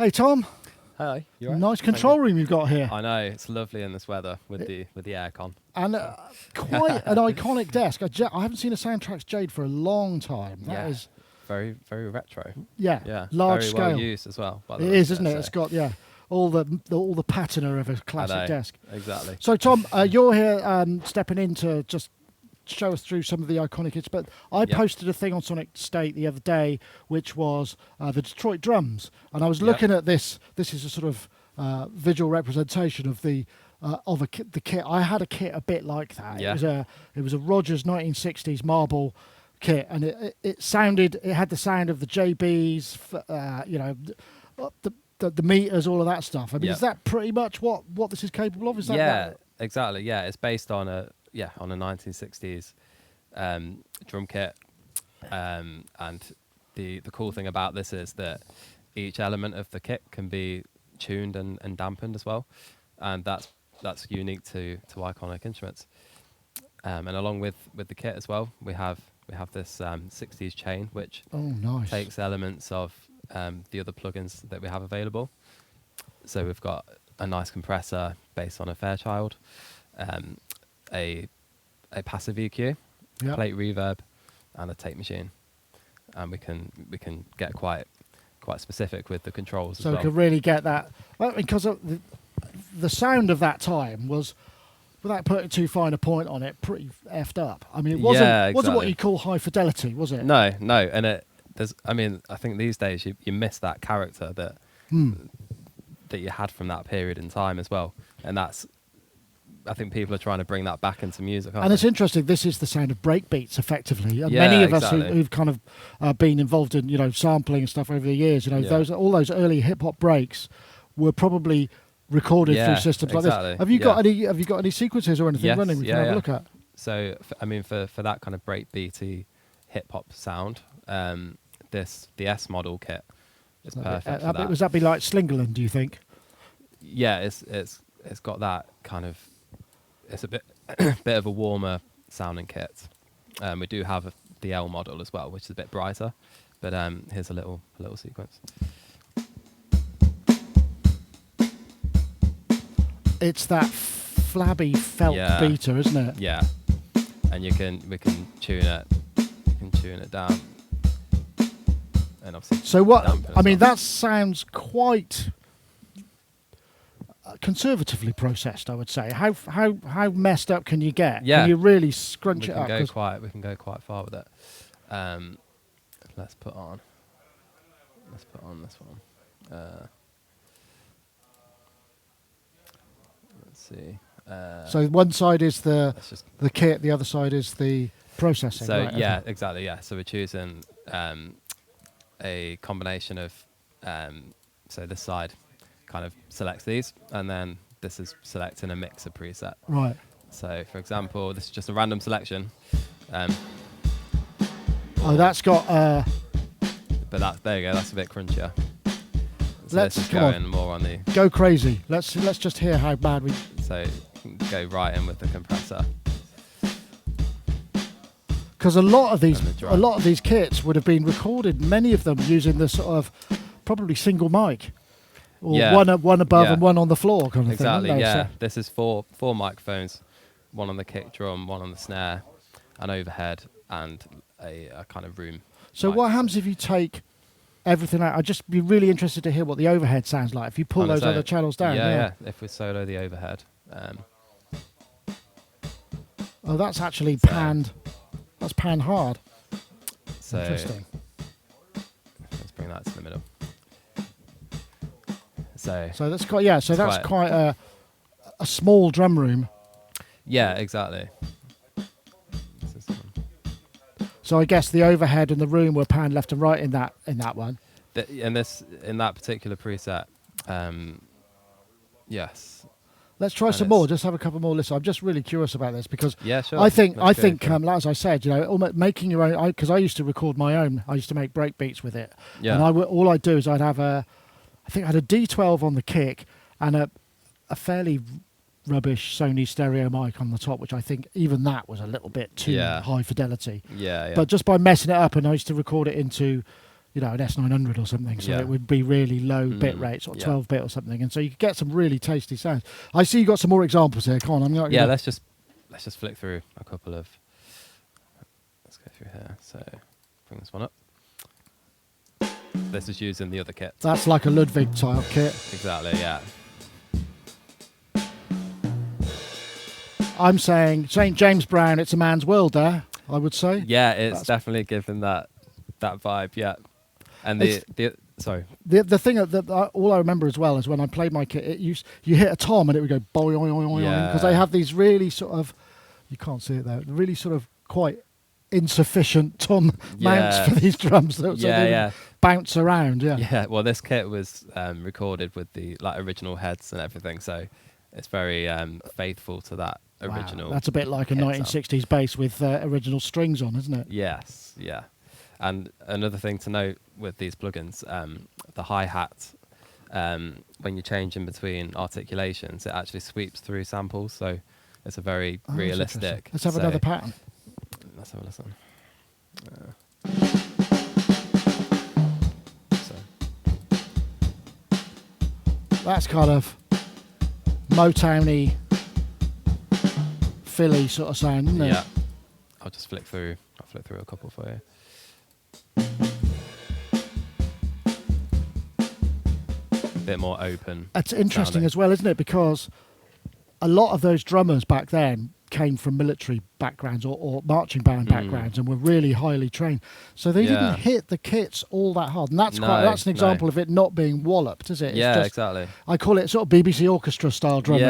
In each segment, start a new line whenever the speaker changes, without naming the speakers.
Hey Tom,
Hi, you right?
nice control room you've got here,
I know, it's lovely in this weather with the aircon.
and quite an iconic desk. I haven't seen a Soundtracks Jade for a long time. That is
very, very retro.
yeah, large
very
scale.
well used as well. By the
It
way,
is, isn't it? It's got all the patina of a classic desk.
Exactly.
So Tom, you're here stepping in to just show us through some of the iconic hits, but I posted a thing on sonicstate the other day which was the Detroit drums, and I was looking at this. This is a sort of visual representation of the kit. I had a kit a bit like that.
Yeah.
It was a Rogers 1960s marble kit, and it had the sound of the JBs, the meters, all of that stuff. I mean, is that pretty much what this is capable of? Is that
exactly. Yeah, it's based on a 1960s drum kit, and the cool thing about this is that each element of the kit can be tuned and dampened as well, and that's unique to iconic instruments. And along with the kit as well, we have this 60s chain which takes elements of the other plugins that we have available. So we've got a nice compressor based on a Fairchild, a passive EQ, plate reverb, and a tape machine, and we can get quite specific with the controls.
So
as well.
we could really get that, because of the sound of that time was, without putting too fine a point on it, pretty effed up. I mean, it wasn't what you call high fidelity, was it?
No, and I think these days you miss that character that you had from that period in time as well, and I think people are trying to bring that back into music.
And it's interesting. This is the sound of breakbeats, effectively. And many of us who've kind of been involved in sampling and stuff over the years, all those early hip hop breaks were probably recorded through systems like this. Have you got any sequences or anything running we can have a look at?
So for that kind of breakbeaty hip hop sound, the S model kit is perfect for that.
Would that be like Slingerland, do you think?
Yeah, it's got that kind of. It's a bit of a warmer sounding kit. We do have the L model as well, which is a bit brighter. But here's a little sequence.
It's that flabby felt beater, isn't it?
Yeah, and we can tune it. You can tune it down, and obviously.
So what? I mean, that sounds quite conservatively processed, I would say. How messed up can you get?
Yeah,
can you really scrunch it up?
We can go quite far with it. Let's put on this one. Let's see.
So one side is the kit, the other side is the processing.
So
right,
exactly. Yeah. So we're choosing a combination of so this side kind of selects these, and then this is selecting a mixer preset.
Right.
So for example, this is just a random selection.
That's got.
But there you go. That's a bit crunchier. So
let's
this is going more on the.
Go crazy. Let's just hear how bad we.
So you can go right in with the compressor.
Because a lot of these kits would have been recorded, many of them using the sort of probably single mic, or one above and one on the floor kind of
exactly,
thing.
Exactly. Yeah. So this is four microphones, one on the kick drum, one on the snare, an overhead, and a kind of room.
So what happens if you take everything out? I'd just be really interested to hear what the overhead sounds like if you pull those other channels down.
Yeah. If we solo the overhead.
That's actually panned. That's pan hard.
So
interesting.
Let's bring that to the middle. So
that's quite that's quite a small drum room.
Yeah, exactly.
So I guess the overhead and the room were panned left and right in that one.
In that particular preset, yes.
Let's try some more. Just have a couple more listens. I'm just really curious about this because
sure.
I think as I said, almost making your own. Because I used to record my own. I used to make breakbeats with it. Yeah. And all I'd do is I'd have I had a D12 on the kick and a fairly rubbish Sony stereo mic on the top, which I think even that was a little bit too high fidelity.
Yeah.
But just by messing it up, and I used to record it into you know, an S900 or something, so
Yeah.
it would be really low bit rates, or
yeah.
12-bit or something, and so you could get some really tasty sounds. I see you got some more examples here. Come on, I'm not.
Yeah,
gonna...
let's just flick through a couple of. Let's go through here. So bring this one up. This is using the other kit.
That's like a Ludwig type kit.
Exactly. Yeah.
I'm saying St. James Brown. It's a man's world there, I would say.
Yeah, it's definitely given that vibe. Yeah. And sorry.
The thing that all I remember as well is when I played my kit, you hit a tom and it would go boing, because they have these really sort of, you can't see it there, really sort of quite insufficient tom mounts for these drums that they bounce around.
Yeah, well, this kit was recorded with the like original heads and everything, so it's very faithful to that original.
Wow, that's a bit like a 1960s bass with original strings on, isn't it?
Yes, yeah. And another thing to note with these plugins, the hi-hat, when you change in between articulations, it actually sweeps through samples, so it's a very realistic.
Let's have another pattern.
Let's have a listen.
That's kind of Motowny, Philly sort of sound, isn't it?
Yeah. I'll flick through a couple for you. A bit more open.
It's interesting
sounding.
as well, isn't it? Because a lot of those drummers back then came from military backgrounds or marching band backgrounds and were really highly trained. So they didn't hit the kits all that hard. And that's that's an example of it not being walloped, is it? It's just, exactly. I call it sort of BBC orchestra style drumming.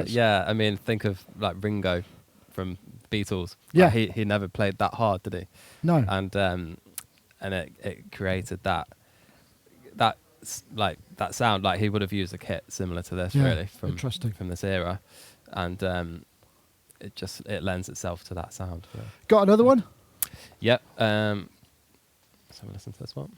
Yeah. I mean, think of like Ringo from Beatles.
Yeah.
Like, he never played that hard, did he?
No.
And it created that sound. Like he would have used a kit similar to this, really, from this era. And it lends itself to that sound. Yeah.
Got another one?
Yep. Let's have a listen to this one.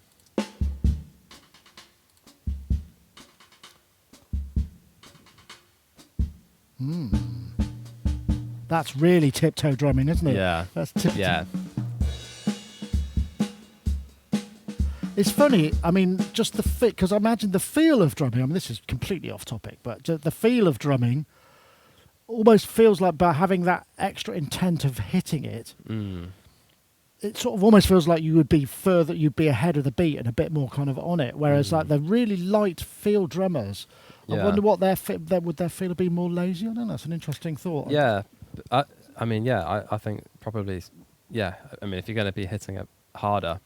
That's really tiptoe drumming, isn't it?
Yeah.
That's tiptoe.
Yeah.
It's funny, I mean, just the fit, because I imagine the feel of drumming, I mean, this is completely off topic, but the feel of drumming almost feels like by having that extra intent of hitting it, it sort of almost feels like you'd be ahead of the beat and a bit more kind of on it. Whereas like the really light feel drummers, I wonder what would their feel be more lazy? I don't know. That's an interesting thought.
Yeah, I think probably, yeah. I mean, if you're going to be hitting it harder,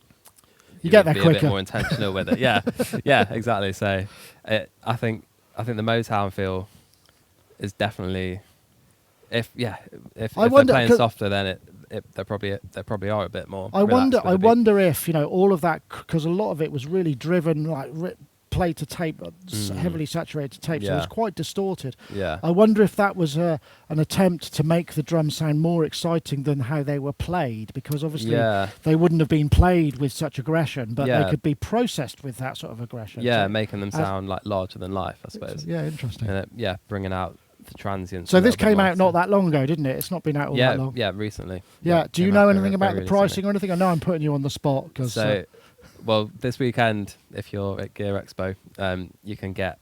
you get there
be
quicker.
A bit more intentional with it. Yeah, yeah, exactly. So, I think the Motown feel is definitely. If they're playing softer, then they probably are a bit more.
I wonder if all of that, because a lot of it was really driven like played to tape, heavily saturated tape, so it was quite distorted.
Yeah.
I wonder if that was an attempt to make the drums sound more exciting than how they were played, because obviously they wouldn't have been played with such aggression, but they could be processed with that sort of aggression.
Yeah, so making them sound like larger than life, I suppose.
Yeah, interesting.
And bringing out the transients.
So this came out not that long ago, didn't it? It's not been out all that long.
Yeah, recently.
Yeah. Do you know anything about the pricing or anything? I know I'm putting you on the spot.
Well, this weekend, if you're at GearExpo, you can get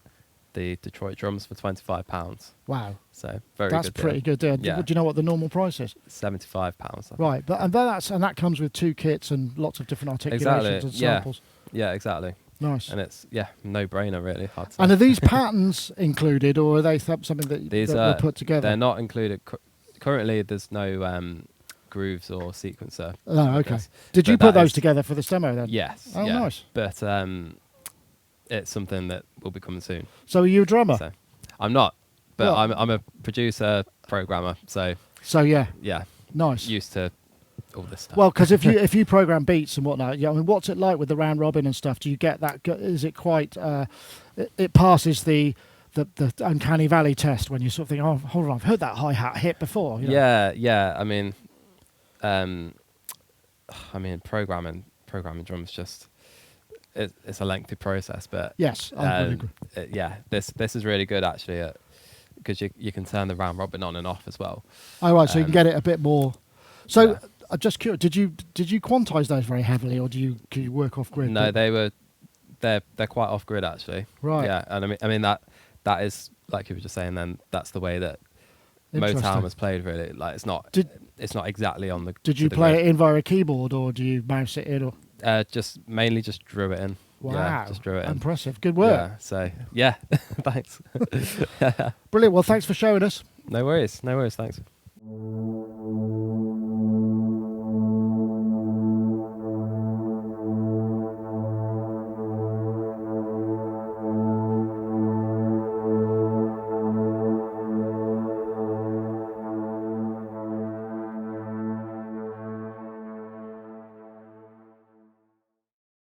the Detroit drums for £25.
Wow.
So
that's
good
pretty good deal.
Yeah.
Do you know what the normal price is?
£75.
Right, and that comes with 2 kits and lots of different articulations and samples.
Yeah, exactly.
Nice.
And it's no brainer really. Hard to
and are these patterns included, or are they something that were put together?
They're not included. Currently, there's no grooves or sequencer.
Oh, okay. Did you put those together for this demo then?
Yes.
Oh, nice.
But it's something that will be coming soon.
So are you a drummer?
So, I'm not, but I'm a producer, programmer. So
yeah.
Yeah.
Nice.
Used to all this stuff.
Well, because if you program beats and whatnot, I mean, what's it like with the round robin and stuff? Do you get that? Is it quite? It passes the uncanny valley test when you sort of think, oh, hold on, I've heard that hi-hat hit before.
Yeah. I mean, programming drums just it's a lengthy process, but
yes, I would agree.
This is really good actually, because you can turn the round robin on and off as well.
Oh right, so you can get it a bit more. So I'm just curious. Did you quantize those very heavily, or do you work off grid?
No, they're quite off grid actually.
Right.
Yeah, and I mean that is, like you were just saying. Then that's the way that Motown was played. Really, like it's not exactly on the.
Did you play it in via a keyboard, or do you mouse it in, or?
Mainly just drew it in.
Wow,
yeah, just drew it in.
Impressive. Good work.
Yeah. So yeah, thanks.
Brilliant. Well, thanks for showing us.
No worries. Thanks.